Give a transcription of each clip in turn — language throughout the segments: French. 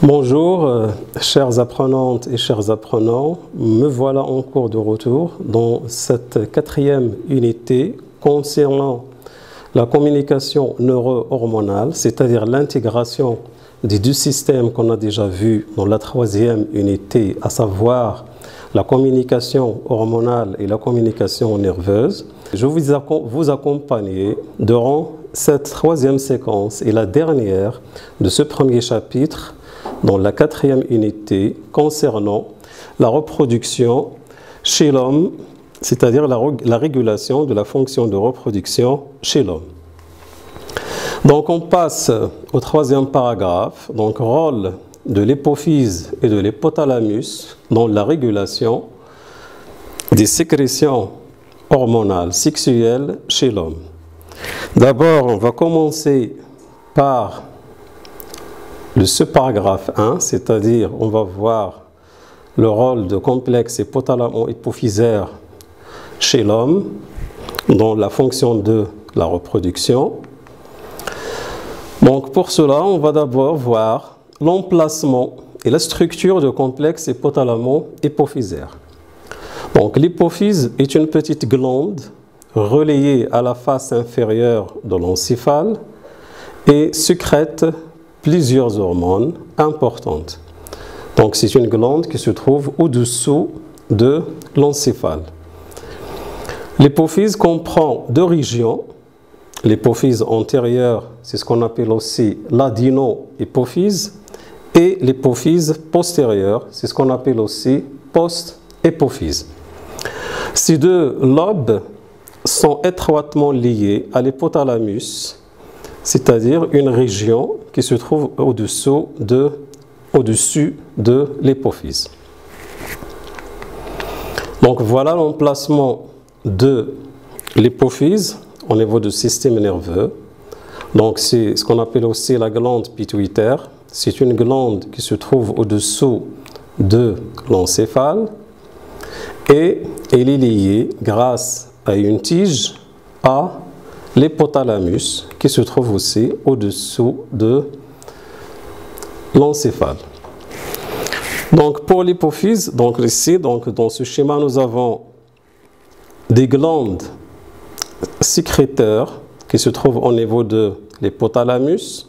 Bonjour, chères apprenantes et chers apprenants, me voilà en cours de retour dans cette quatrième unité concernant la communication neuro-hormonale, c'est-à-dire l'intégration des deux systèmes qu'on a déjà vus dans la troisième unité, à savoir la communication hormonale et la communication nerveuse. Je vais vous accompagner durant cette troisième séquence et la dernière de ce premier chapitre dans la quatrième unité concernant la reproduction chez l'homme, c'est-à-dire la régulation de la fonction de reproduction chez l'homme. Donc on passe au troisième paragraphe, donc rôle de l'hypophyse et de l'hypothalamus dans la régulation des sécrétions hormonales sexuelles chez l'homme. D'abord, on va commencer par ce paragraphe 1, c'est-à-dire on va voir le rôle de complexe hypothalamo-hypophysaire chez l'homme dans la fonction de la reproduction. Donc pour cela, on va d'abord voir l'emplacement et la structure de complexe hypothalamo-hypophysaire. Donc l'hypophyse est une petite glande relayée à la face inférieure de l'encéphale et sécrète plusieurs hormones importantes. Donc c'est une glande qui se trouve au-dessous de l'encéphale. L'hypophyse comprend deux régions. L'hypophyse antérieure, c'est ce qu'on appelle aussi l'adéno-hypophyse, et l'hypophyse postérieure, c'est ce qu'on appelle aussi post-hypophyse. Ces deux lobes sont étroitement liés à l'hypothalamus, c'est-à-dire une région qui se trouve au-dessus de l'hypophyse. Donc voilà l'emplacement de l'hypophyse au niveau du système nerveux. Donc c'est ce qu'on appelle aussi la glande pituitaire. C'est une glande qui se trouve au-dessous de l'encéphale et elle est liée grâce à une tige à l'hypothalamus qui se trouve aussi au-dessous de l'encéphale. Donc pour l'hypophyse, donc ici, dans ce schéma, nous avons des glandes sécréteurs qui se trouvent au niveau de l'hypothalamus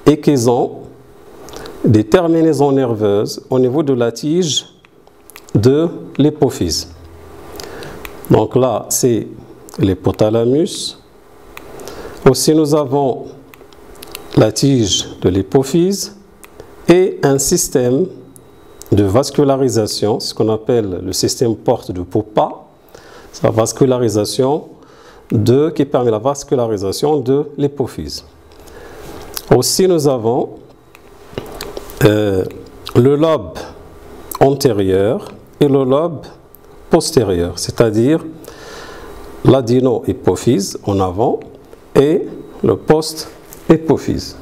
et qui ont des terminaisons nerveuses au niveau de la tige de l'hypophyse. Donc là, c'est l'hypothalamus. Aussi, nous avons la tige de l'hypophyse et un système de vascularisation, ce qu'on appelle le système porte de Popa, sa vascularisation qui permet la vascularisation de l'hypophyse. Aussi, nous avons le lobe antérieur et le lobe postérieur, c'est-à-dire l'adéno-hypophyse en avant et le post-hypophyse.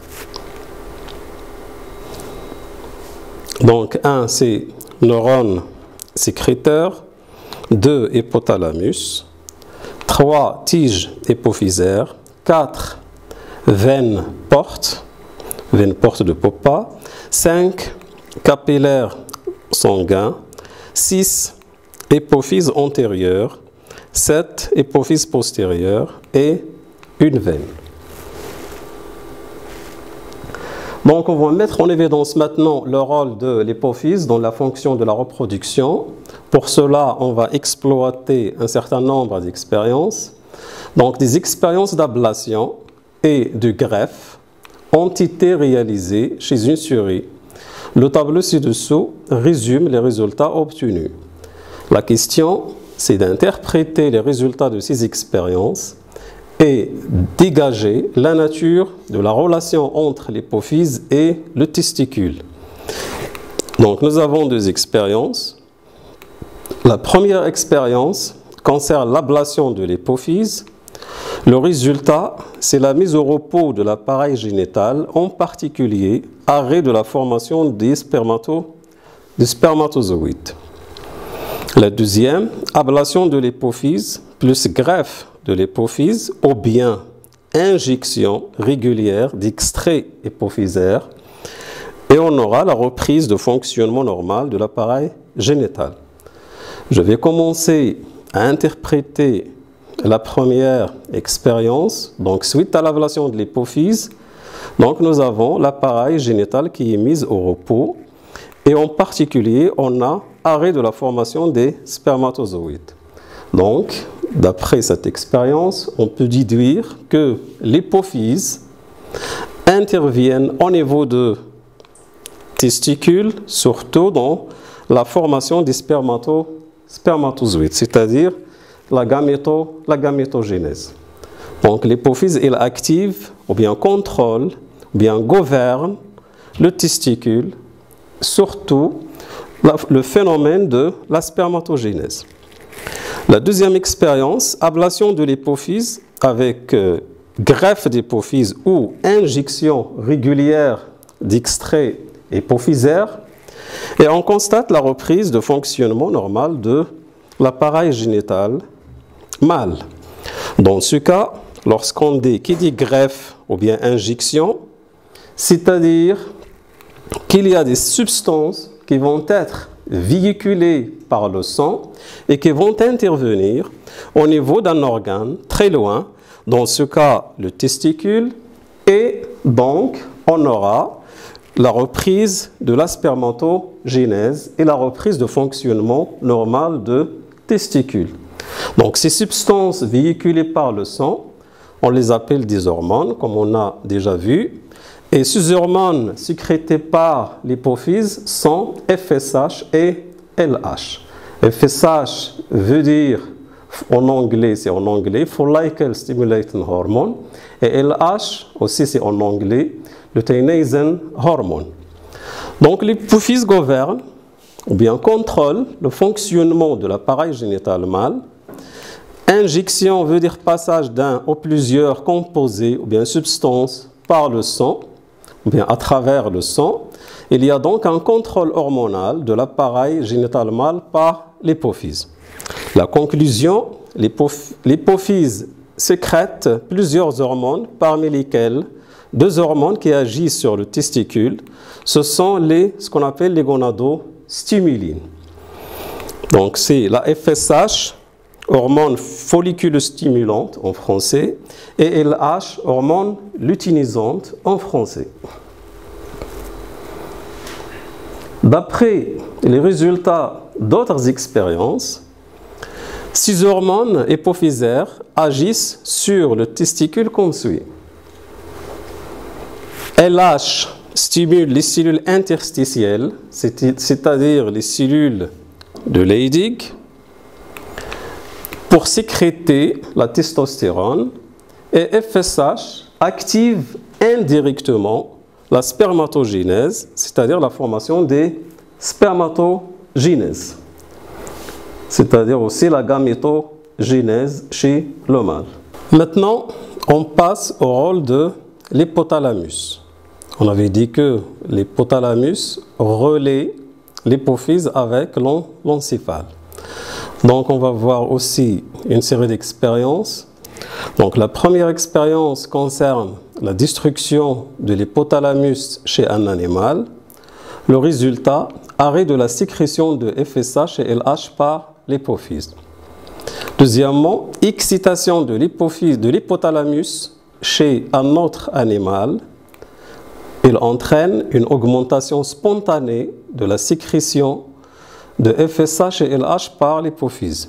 Donc 1, c'est neurones sécréteurs, 2, hypothalamus, 3, tige hypophysaire, 4, veine porte de Popa, 5, capillaire sanguin, 6, hypophyse antérieure, 7, hypophyse postérieure et une veine. Donc on va mettre en évidence maintenant le rôle de l'hypophyse dans la fonction de la reproduction. Pour cela, on va exploiter un certain nombre d'expériences. Donc des expériences d'ablation et de greffe ont été réalisées chez une souris. Le tableau ci-dessous résume les résultats obtenus. La question, c'est d'interpréter les résultats de ces expériences et dégager la nature de la relation entre l'hypophyse et le testicule. Donc nous avons deux expériences. La première expérience concerne l'ablation de l'hypophyse. Le résultat, c'est la mise au repos de l'appareil génital, en particulier arrêt de la formation des spermatozoïdes. La deuxième, ablation de l'hypophyse plus greffe de l'hypophyse ou bien injection régulière d'extrait hypophysaire et on aura la reprise de fonctionnement normal de l'appareil génital. Je vais commencer à interpréter la première expérience. Donc, suite à l'ablation de l'hypophyse, donc nous avons l'appareil génital qui est mis au repos et en particulier, on a arrêt de la formation des spermatozoïdes. Donc, d'après cette expérience, on peut déduire que l'hypophyse intervient au niveau de testicules, surtout dans la formation des spermatozoïdes, c'est-à-dire la gamétogénèse. Donc l'hypophyse, elle active, ou bien contrôle, ou bien gouverne le testicule, surtout le phénomène de la spermatogénèse. La deuxième expérience, ablation de l'hypophyse avec greffe d'hypophyse ou injection régulière d'extrait hypophysaire, et on constate la reprise de fonctionnement normal de l'appareil génital mâle. Dans ce cas, lorsqu'on dit qui dit greffe ou bien injection, c'est-à-dire qu'il y a des substances qui vont être véhiculées par le sang et qui vont intervenir au niveau d'un organe très loin, dans ce cas le testicule, et donc on aura la reprise de la spermatogénèse et la reprise de fonctionnement normal de testicules. Donc ces substances véhiculées par le sang, on les appelle des hormones, comme on a déjà vu. Et ces hormones sécrétées par l'hypophyse sont FSH et LH. FSH veut dire, en anglais, c'est en anglais, Follicle Stimulating Hormone. Et LH aussi, c'est en anglais, Luteinizing Hormone. Donc l'hypophyse gouverne, ou bien contrôle, le fonctionnement de l'appareil génital mâle. Injection veut dire passage d'un ou plusieurs composés ou bien substances par le sang, ou bien à travers le sang. Il y a donc un contrôle hormonal de l'appareil génital mâle par l'hypophyse. La conclusion, l'hypophyse sécrète plusieurs hormones, parmi lesquelles deux hormones qui agissent sur le testicule. Ce sont ce qu'on appelle les gonadostimulines. Donc c'est la FSH, hormone folliculostimulante en français, et LH, hormone luteinisante en français. D'après les résultats d'autres expériences, ces hormones hypophysaires agissent sur le testicule comme suit. LH stimule les cellules interstitielles, c'est-à-dire les cellules de Leydig, pour sécréter la testostérone, et FSH active indirectement la spermatogénèse, c'est-à-dire la formation des spermatogénèses, c'est-à-dire aussi la gamétogénèse chez le mâle. Maintenant, on passe au rôle de l'hypothalamus. On avait dit que l'hypothalamus relaie l'hypophyse avec l'encéphale. Donc on va voir aussi une série d'expériences. Donc la première expérience concerne la destruction de l'hypothalamus chez un animal. Le résultat, arrêt de la sécrétion de FSH et LH par l'hypophyse. Deuxièmement, excitation de l'hypothalamus chez un autre animal. Il entraîne une augmentation spontanée de la sécrétion de FSH et LH par l'hypophyse.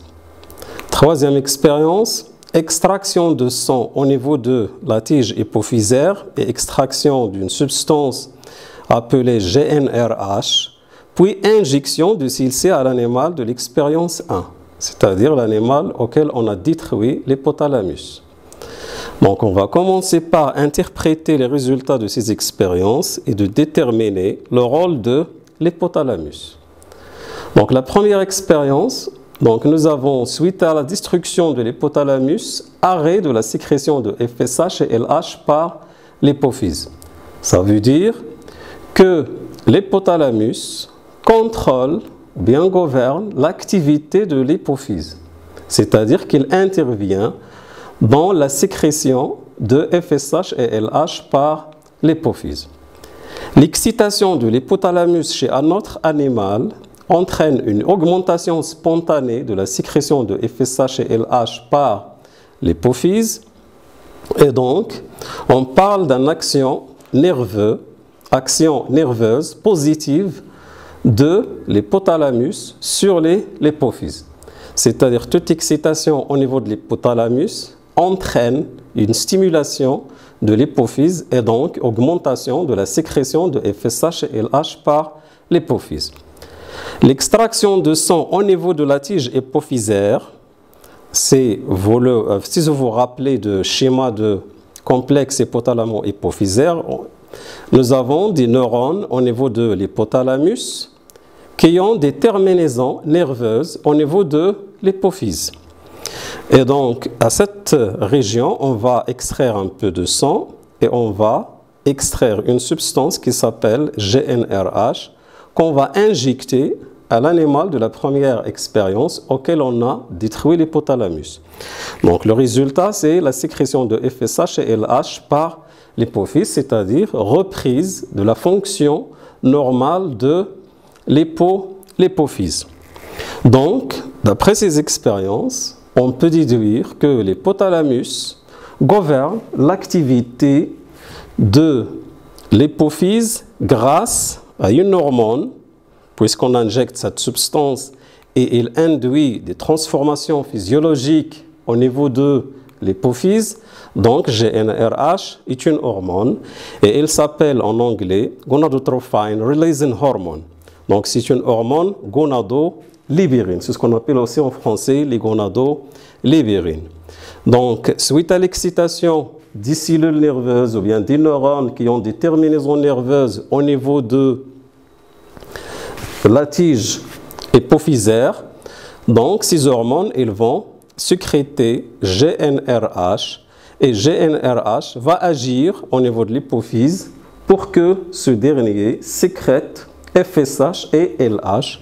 Troisième expérience, extraction de sang au niveau de la tige hypophysaire et extraction d'une substance appelée GnRH, puis injection de celle-ci à l'animal de l'expérience 1, c'est-à-dire l'animal auquel on a détruit l'hypothalamus. Donc on va commencer par interpréter les résultats de ces expériences et de déterminer le rôle de l'hypothalamus. Donc la première expérience, donc nous avons, suite à la destruction de l'hypothalamus, arrêt de la sécrétion de FSH et LH par l'hypophyse. Ça veut dire que l'hypothalamus contrôle ou bien gouverne l'activité de l'hypophyse, c'est-à-dire qu'il intervient dans la sécrétion de FSH et LH par l'hypophyse. L'excitation de l'hypothalamus chez un autre animal entraîne une augmentation spontanée de la sécrétion de FSH et LH par l'hypophyse. Et donc, on parle d'une action nerveuse positive de l'hypothalamus sur l'hypophyse. C'est-à-dire toute excitation au niveau de l'hypothalamus entraîne une stimulation de l'hypophyse et donc augmentation de la sécrétion de FSH et LH par l'hypophyse. L'extraction de sang au niveau de la tige hypophysaire, si vous vous rappelez du schéma de complexe hypothalamo-hypophysaire, nous avons des neurones au niveau de l'hypothalamus qui ont des terminaisons nerveuses au niveau de l'hypophyse. Et donc, à cette région, on va extraire un peu de sang et on va extraire une substance qui s'appelle GnRH qu'on va injecter à l'animal de la première expérience auquel on a détruit l'hypothalamus. Donc, le résultat, c'est la sécrétion de FSH et LH par l'hypophyse, c'est-à-dire reprise de la fonction normale de l'hypophyse. Donc, d'après ces expériences, on peut déduire que l'hypothalamus gouverne l'activité de l'hypophyse grâce à une hormone, puisqu'on injecte cette substance et il induit des transformations physiologiques au niveau de l'hypophyse. Donc, GnRH est une hormone et il s'appelle en anglais gonadotrophin releasing hormone. Donc, c'est une hormone gonadolibérine. C'est ce qu'on appelle aussi en français les gonadolibérines. Donc, suite à l'excitation des cellules nerveuses ou bien des neurones qui ont des terminaisons nerveuses au niveau de la tige hypophysaire, donc ces hormones, ils vont sécréter GnRH et GnRH va agir au niveau de l'hypophyse pour que ce dernier sécrète FSH et LH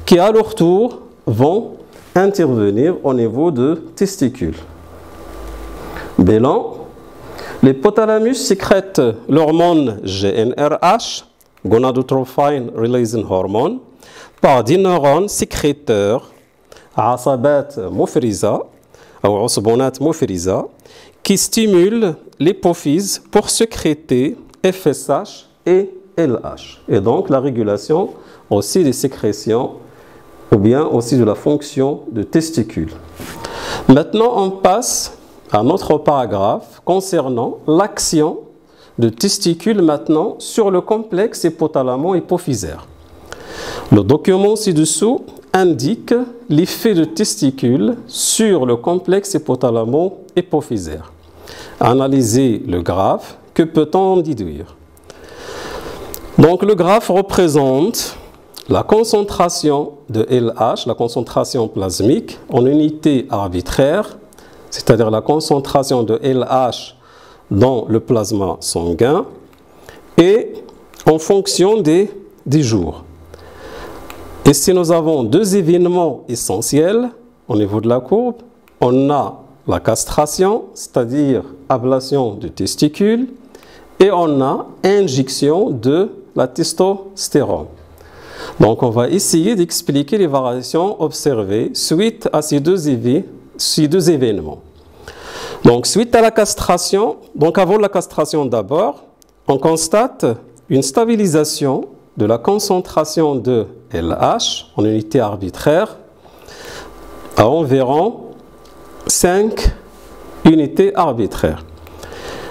qui à leur tour vont intervenir au niveau de testicules. Bilan, l'hypothalamus sécrète l'hormone GnRH, gonadotrophin releasing hormone, par des neurones sécréteurs عصبات مفرزة أو عصبونات مفرزة qui stimulent l'hypophyse pour sécréter FSH et LH. Et donc la régulation aussi des sécrétions ou bien aussi de la fonction de testicule. Maintenant, on passe à un autre paragraphe concernant l'action de testicules maintenant sur le complexe hypothalamo-hypophysaire. Le document ci-dessous indique l'effet de testicules sur le complexe hypothalamo-hypophysaire. Analysez le graphe, que peut-on en déduire? Donc le graphe représente la concentration de LH, la concentration plasmique, en unité arbitraire, c'est-à-dire la concentration de LH dans le plasma sanguin, et en fonction des jours. Ici, nous avons deux événements essentiels au niveau de la courbe. On a la castration, c'est-à-dire ablation du testicule, et on a injection de la testostérone. Donc, on va essayer d'expliquer les variations observées suite à ces deux événements. Donc, suite à la castration, donc avant la castration d'abord, on constate une stabilisation de la concentration de LH en unité arbitraire à environ 5 unités arbitraires.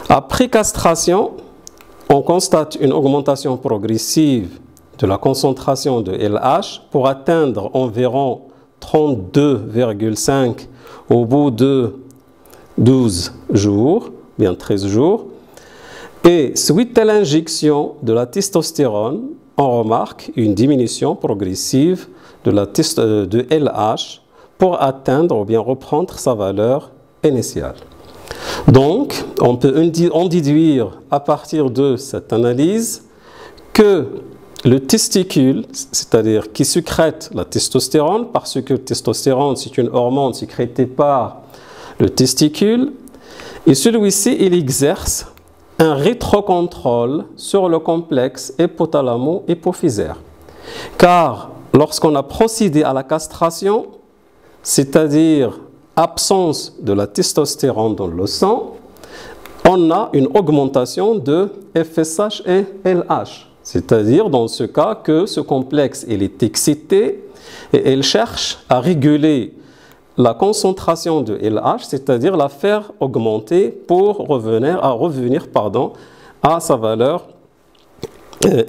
Après castration, on constate une augmentation progressive de la concentration de LH pour atteindre environ 32,5 au bout de 12 jours, bien 13 jours. Et suite à l'injection de la testostérone, on remarque une diminution progressive de LH pour atteindre ou bien reprendre sa valeur initiale. Donc, on peut en déduire à partir de cette analyse que le testicule, c'est-à-dire qui sécrète la testostérone, parce que la testostérone c'est une hormone sécrétée par le testicule, et celui-ci il exerce un rétrocontrôle sur le complexe hypothalamo-hypophysaire. Car lorsqu'on a procédé à la castration, c'est-à-dire absence de la testostérone dans le sang, on a une augmentation de FSH et LH. C'est-à-dire dans ce cas que ce complexe il est excité et il cherche à réguler la concentration de LH, c'est-à-dire la faire augmenter pour revenir à sa valeur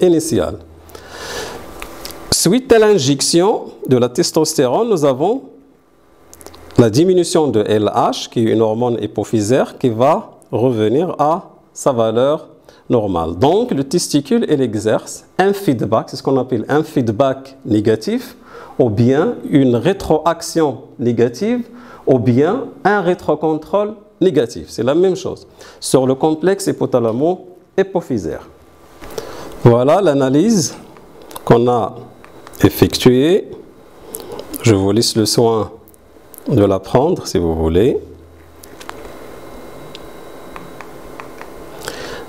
initiale. Suite à l'injection de la testostérone, nous avons la diminution de LH, qui est une hormone hypophysaire, qui va revenir à sa valeur normale. Donc, le testicule, il exerce un feedback, c'est ce qu'on appelle un feedback négatif, ou bien une rétroaction négative, ou bien un rétrocontrôle négatif. C'est la même chose sur le complexe hypothalamo-hypophysaire. Voilà l'analyse qu'on a effectuée. Je vous laisse le soin de la prendre si vous voulez.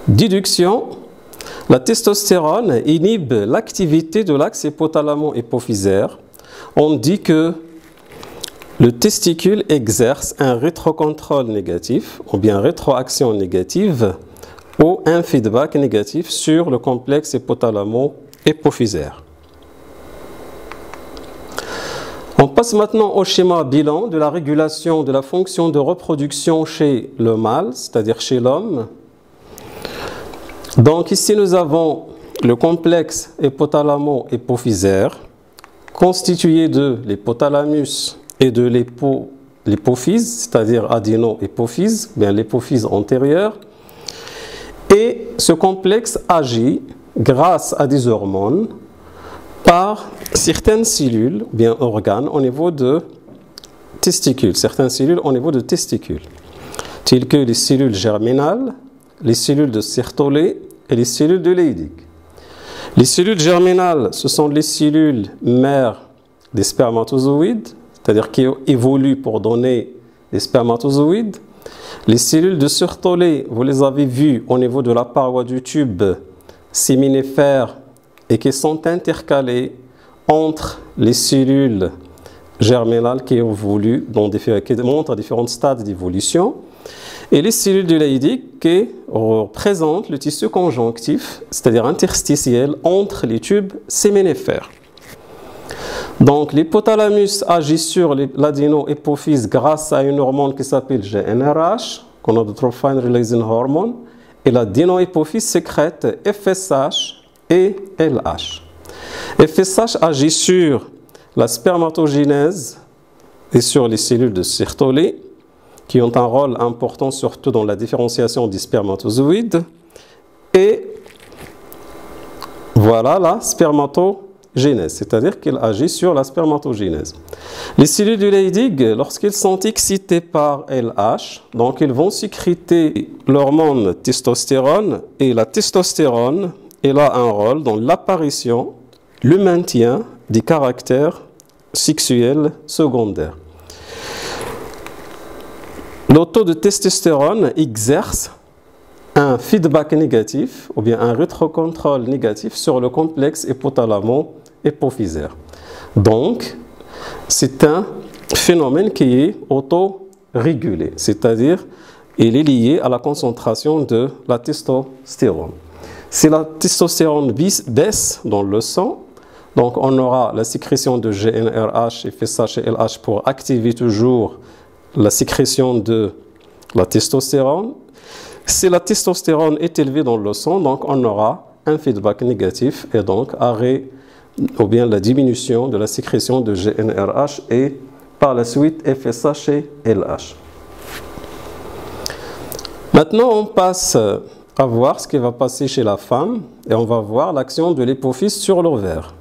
Déduction. La testostérone inhibe l'activité de l'axe hypothalamo-hypophysaire. On dit que le testicule exerce un rétrocontrôle négatif ou bien rétroaction négative ou un feedback négatif sur le complexe hypothalamo-hypophysaire. On passe maintenant au schéma bilan de la régulation de la fonction de reproduction chez le mâle, c'est-à-dire chez l'homme. Donc ici nous avons le complexe hypothalamo-hypophysaire constitué de l'hypothalamus et de l'hypophyse, c'est-à-dire adéno-hypophyse, bien l'hypophyse antérieure. Et ce complexe agit grâce à des hormones par certaines cellules, bien organes, au niveau de testicules, certaines cellules au niveau de testicules, telles que les cellules germinales, les cellules de Sertoli et les cellules de Leydig. Les cellules germinales, ce sont les cellules mères des spermatozoïdes, c'est-à-dire qui évoluent pour donner des spermatozoïdes. Les cellules de Sertoli, vous les avez vues au niveau de la paroi du tube séminifère et qui sont intercalées entre les cellules germinales qui évoluent, qui montrent différents stades d'évolution, et les cellules de Leydig qui représentent le tissu conjonctif, c'est-à-dire interstitiel, entre les tubes séminifères. Donc l'hypothalamus agit sur l'adéno-hypophyse grâce à une hormone qui s'appelle GnRH, gonadotrophin releasing hormone, et l'adéno-hypophyse sécrète FSH et LH. FSH agit sur la spermatogénèse et sur les cellules de Sertoli, qui ont un rôle important surtout dans la différenciation des spermatozoïdes. Et voilà la spermatogénèse, c'est-à-dire qu'il agit sur la spermatogénèse. Les cellules de Leydig, lorsqu'elles sont excitées par LH, donc ils vont sécréter l'hormone testostérone, et la testostérone, elle a un rôle dans l'apparition, le maintien des caractères sexuels secondaires. Le taux de testostérone exerce un feedback négatif ou bien un rétrocontrôle négatif sur le complexe hypothalamo-hypophysaire. Donc, c'est un phénomène qui est auto-régulé, c'est-à-dire il est lié à la concentration de la testostérone. Si la testostérone baisse dans le sang, donc on aura la sécrétion de GnRH, FSH et LH pour activer toujours la sécrétion de la testostérone. Si la testostérone est élevée dans le sang, donc on aura un feedback négatif et donc arrêt ou bien la diminution de la sécrétion de GnRH et par la suite FSH et LH. Maintenant, on passe à voir ce qui va passer chez la femme et on va voir l'action de l'hypophyse sur l'ovaire.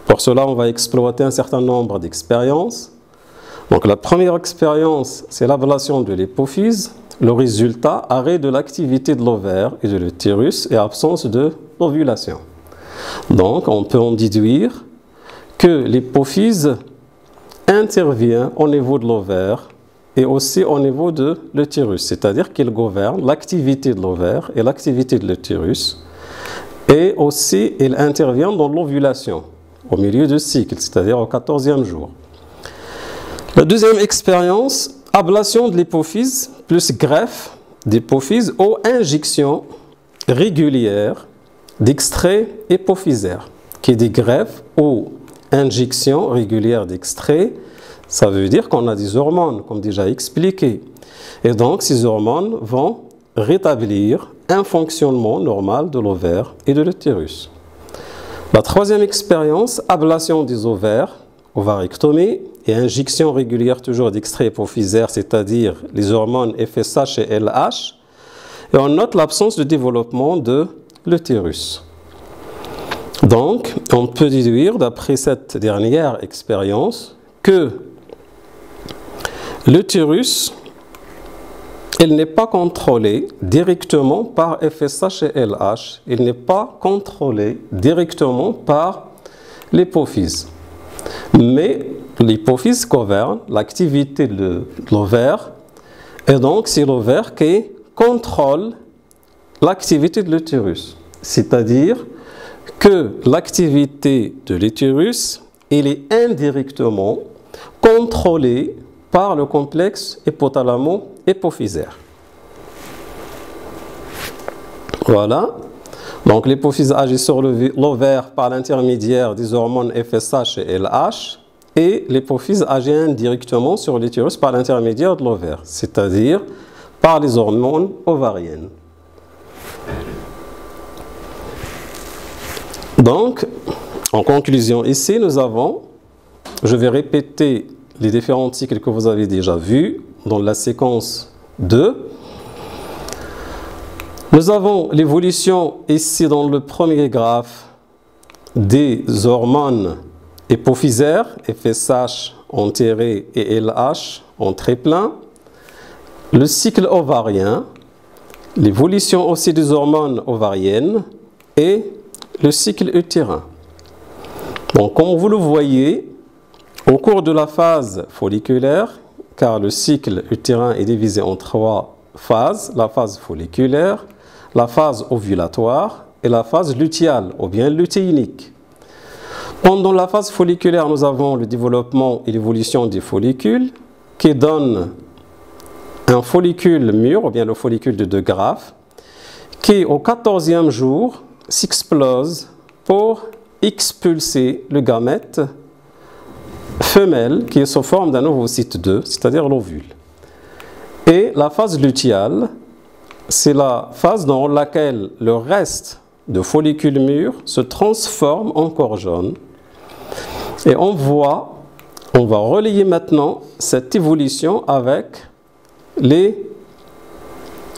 Pour cela, on va exploiter un certain nombre d'expériences. Donc la première expérience, c'est l'ablation de l'hypophyse. Le résultat, arrêt de l'activité de l'ovaire et de l'utérus et absence de l'ovulation. Donc on peut en déduire que l'hypophyse intervient au niveau de l'ovaire et aussi au niveau de l'utérus, c'est-à-dire qu'il gouverne l'activité de l'ovaire et l'activité de l'utérus. Et aussi, il intervient dans l'ovulation, au milieu du cycle, c'est-à-dire au 14e jour. La deuxième expérience, ablation de l'hypophyse plus greffe d'hypophyse ou injection régulière d'extrait hypophysaire. Qui dit greffe ou injection régulière d'extrait, ça veut dire qu'on a des hormones, comme déjà expliqué. Et donc, ces hormones vont rétablir un fonctionnement normal de l'ovaire et de l'utérus. La troisième expérience, ablation des ovaires, ovarectomie et injection régulière toujours d'extrait hypophysaire, c'est-à-dire les hormones FSH et LH. Et on note l'absence de développement de l'utérus. Donc, on peut déduire, d'après cette dernière expérience, que l'utérus, il n'est pas contrôlé directement par FSH et LH. Il n'est pas contrôlé directement par l'hypophyse. Mais l'hypophyse gouverne l'activité de l'ovaire. Et donc, c'est l'ovaire qui contrôle l'activité de l'utérus. C'est-à-dire que l'activité de l'utérus, elle est indirectement contrôlée par le complexe hypothalamo-hypophysaire. Voilà. Donc l'hypophyse agit sur l'ovaire par l'intermédiaire des hormones FSH et LH et l'hypophyse agit indirectement sur l'utérus par l'intermédiaire de l'ovaire, c'est-à-dire par les hormones ovariennes. Donc, en conclusion, ici, nous avons, je vais répéter les différents cycles que vous avez déjà vus dans la séquence 2. Nous avons l'évolution ici dans le premier graphe des hormones hypophysaires, FSH en tiré et LH en trait-plein. Le cycle ovarien, l'évolution aussi des hormones ovariennes et le cycle utérin. Donc, comme vous le voyez, au cours de la phase folliculaire, car le cycle utérin est divisé en 3 phases, la phase folliculaire, la phase ovulatoire et la phase lutéale, ou bien lutéinique. Pendant la phase folliculaire, nous avons le développement et l'évolution des follicules qui donnent un follicule mûr, ou bien le follicule de 2 graphes, qui au 14e jour s'explose pour expulser le gamète femelle qui est sous forme d'un ovocyte 2, c'est-à-dire l'ovule. Et la phase lutéale, c'est la phase dans laquelle le reste de follicules mûrs se transforme en corps jaune. Et on va relayer maintenant cette évolution avec les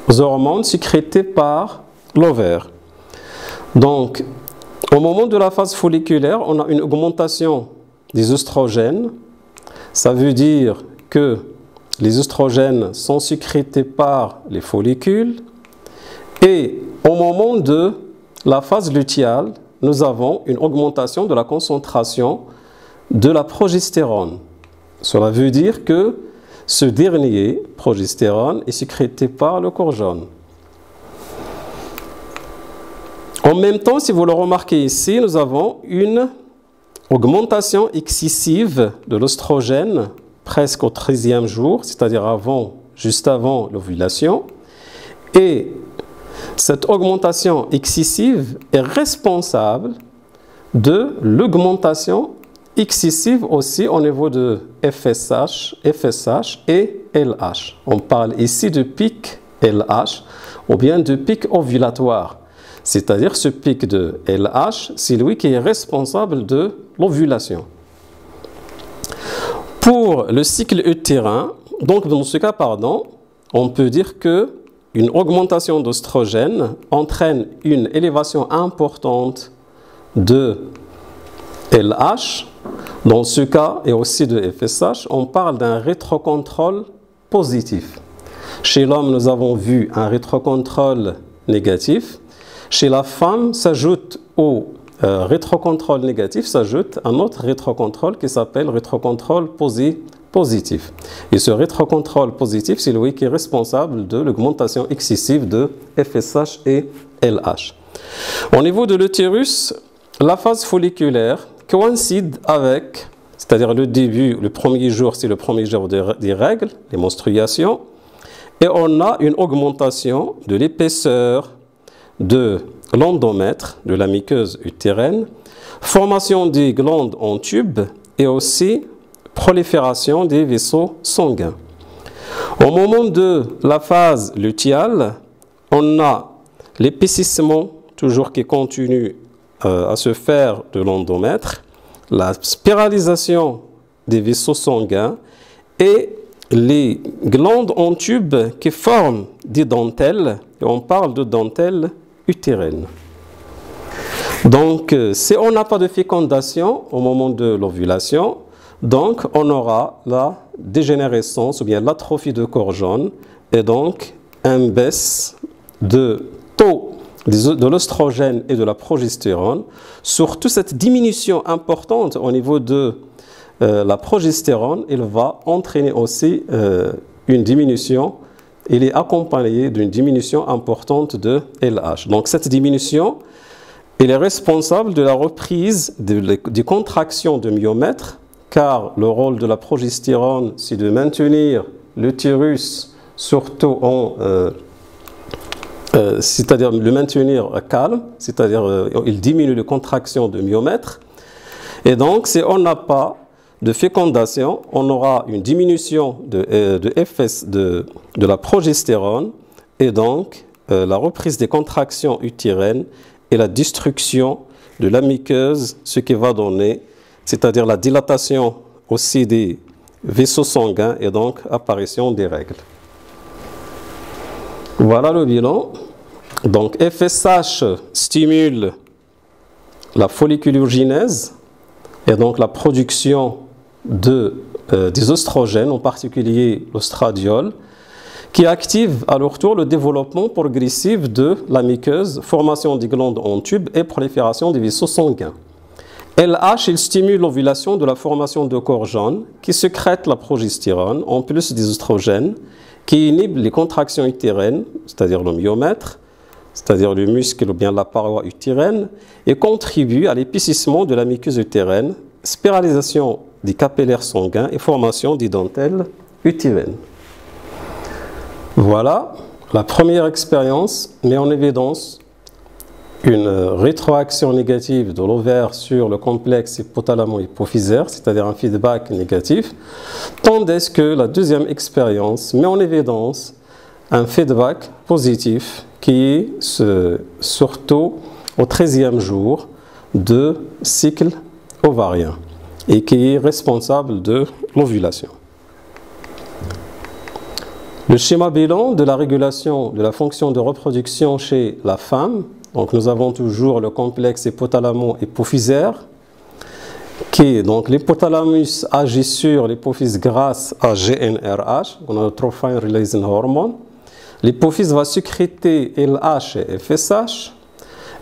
hormones sécrétées par l'ovaire. Donc, au moment de la phase folliculaire, on a une augmentation des œstrogènes. Ça veut dire que les œstrogènes sont sécrétés par les follicules. Et au moment de la phase lutéale, nous avons une augmentation de la concentration de la progestérone. Cela veut dire que ce dernier, progestérone, est sécrété par le corps jaune. En même temps, si vous le remarquez ici, nous avons une augmentation excessive de l'œstrogène presque au 13e jour, c'est-à-dire juste avant l'ovulation. Et cette augmentation excessive est responsable de l'augmentation excessive aussi au niveau de FSH et LH. On parle ici de pic LH ou bien de pic ovulatoire. C'est-à-dire ce pic de LH, c'est lui qui est responsable de l'ovulation. Pour le cycle utérin, donc dans ce cas, on peut dire que une augmentation d'œstrogène entraîne une élévation importante de LH. Dans ce cas, et aussi de FSH, on parle d'un rétrocontrôle positif. Chez l'homme, nous avons vu un rétrocontrôle négatif. Chez la femme, s'ajoute au rétrocontrôle négatif, s'ajoute un autre rétrocontrôle qui s'appelle rétrocontrôle positif. Et ce rétrocontrôle positif, c'est lui qui est responsable de l'augmentation excessive de FSH et LH. Au niveau de l'utérus, la phase folliculaire coïncide avec, c'est-à-dire le début, le premier jour, c'est le premier jour des règles, les menstruations, et on a une augmentation de l'épaisseur de l'endomètre, de la muqueuse utérine, formation des glandes en tube et aussi prolifération des vaisseaux sanguins. Au moment de la phase lutéale, on a l'épaississement toujours qui continue à se faire de l'endomètre, la spiralisation des vaisseaux sanguins et les glandes en tube qui forment des dentelles, et on parle de dentelles utérines. Donc, si on n'a pas de fécondation au moment de l'ovulation, donc on aura la dégénérescence ou bien l'atrophie de corps jaune et donc une baisse de taux de l'oestrogène et de la progestérone. Surtout cette diminution importante au niveau de la progestérone, elle va entraîner aussi une diminution, elle est accompagnée d'une diminution importante de LH. Donc cette diminution, elle est responsable de la reprise des contractions de myomètre, car le rôle de la progestérone, c'est de maintenir l'utérus surtout c'est-à-dire le maintenir calme, c'est-à-dire il diminue les contractions de myomètre. Et donc, si on n'a pas de fécondation, on aura une diminution de la progestérone et donc la reprise des contractions utérines et la destruction de la muqueuse, ce qui va donner, c'est-à-dire la dilatation aussi des vaisseaux sanguins et donc apparition des règles. Voilà le bilan. Donc FSH stimule la folliculogenèse et donc la production des oestrogènes, en particulier l'ostradiol, qui active à leur tour le développement progressif de la muqueuse, formation des glandes en tube et prolifération des vaisseaux sanguins. LH, il stimule l'ovulation de la formation de corps jaune qui sécrète la progestérone en plus des oestrogènes qui inhibe les contractions utérines, c'est-à-dire le myomètre, c'est-à-dire le muscle ou bien la paroi utérine, et contribue à l'épaississement de la muqueuse utérine, spiralisation des capillaires sanguins et formation des dentelles utérines. Voilà, la première expérience met en évidence une rétroaction négative de l'ovaire sur le complexe hypothalamo-hypophysaire, c'est-à-dire un feedback négatif, tandis que la deuxième expérience met en évidence un feedback positif qui est surtout au 13e jour de cycle ovarien et qui est responsable de l'ovulation. Le schéma bilan de la régulation de la fonction de reproduction chez la femme. Donc nous avons toujours le complexe hypothalamo-hypophysaire qui, donc l'hypothalamus agit sur l'hypophyse grâce à GnRH, gonadotrophin releasing hormone. L'hypophyse va sécréter LH et FSH.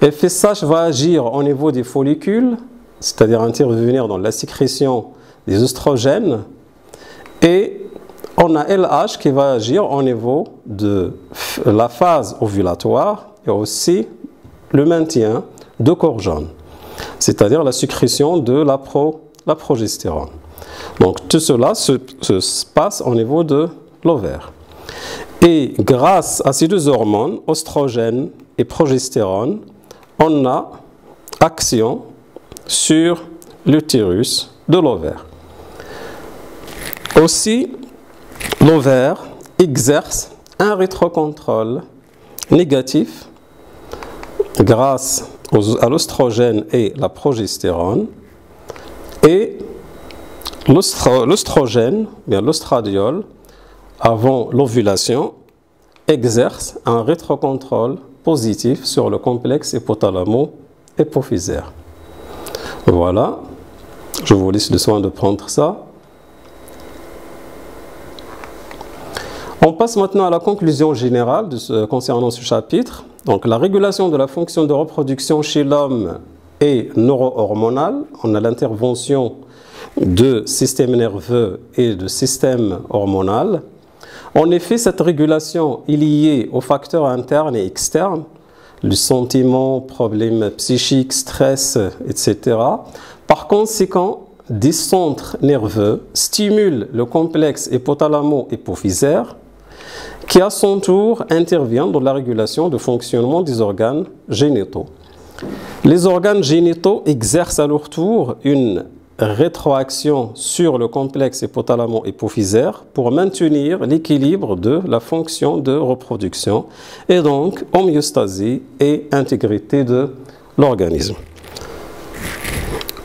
FSH va agir au niveau des follicules, c'est-à-dire intervenir dans la sécrétion des oestrogènes. Et on a LH qui va agir au niveau de la phase ovulatoire et aussi le maintien de corps jaune, c'est-à-dire la sécrétion de la progestérone. Donc tout cela se passe au niveau de l'ovaire. Et grâce à ces deux hormones, oestrogène et progestérone, on a action sur l'utérus de l'ovaire. Aussi, l'ovaire exerce un rétrocontrôle négatif grâce à l'oestrogène et la progestérone, et l'oestrogène, bien l'ostradiol, avant l'ovulation, exerce un rétrocontrôle positif sur le complexe hypothalamo-hypophysaire. Voilà, je vous laisse le soin de prendre ça. On passe maintenant à la conclusion générale concernant ce chapitre. Donc, la régulation de la fonction de reproduction chez l'homme est neuro-hormonale. On a l'intervention de système nerveux et de système hormonal. En effet, cette régulation est liée aux facteurs internes et externes, les sentiments, problèmes psychiques, stress, etc. Par conséquent, des centres nerveux stimulent le complexe hypothalamo-hypophysaire qui à son tour intervient dans la régulation du fonctionnement des organes génitaux. Les organes génitaux exercent à leur tour une rétroaction sur le complexe hypothalamo-hypophysaire pour maintenir l'équilibre de la fonction de reproduction et donc homéostasie et intégrité de l'organisme.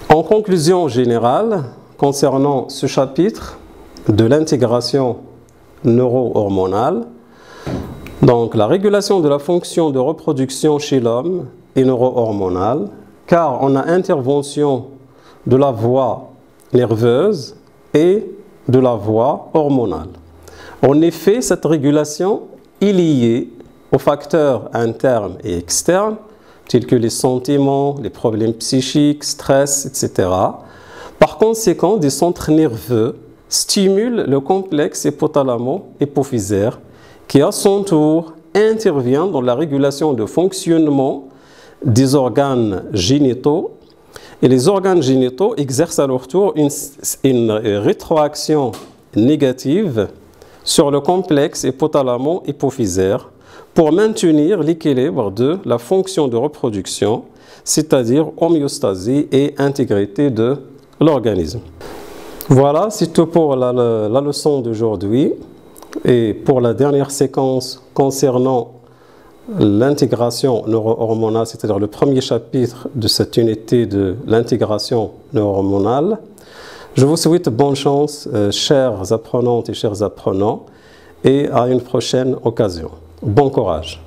En conclusion générale, concernant ce chapitre de l'intégration neuro-hormonale, donc la régulation de la fonction de reproduction chez l'homme est neuro-hormonale car on a intervention de la voie nerveuse et de la voie hormonale. En effet, cette régulation est liée aux facteurs internes et externes tels que les sentiments, les problèmes psychiques, stress, etc. Par conséquent, des centres nerveux stimulent le complexe hypothalamo-hypophysaire qui, à son tour, intervient dans la régulation de fonctionnement des organes génitaux. Et les organes génitaux exercent à leur tour une rétroaction négative sur le complexe hypothalamo-hypophysaire pour maintenir l'équilibre de la fonction de reproduction, c'est-à-dire homéostasie et intégrité de l'organisme. Voilà, c'est tout pour la leçon d'aujourd'hui. Et pour la dernière séquence concernant l'intégration neuro-hormonale, c'est-à-dire le premier chapitre de cette unité de l'intégration neuro-hormonale, je vous souhaite bonne chance, chères apprenantes et chers apprenants, et à une prochaine occasion. Bon courage.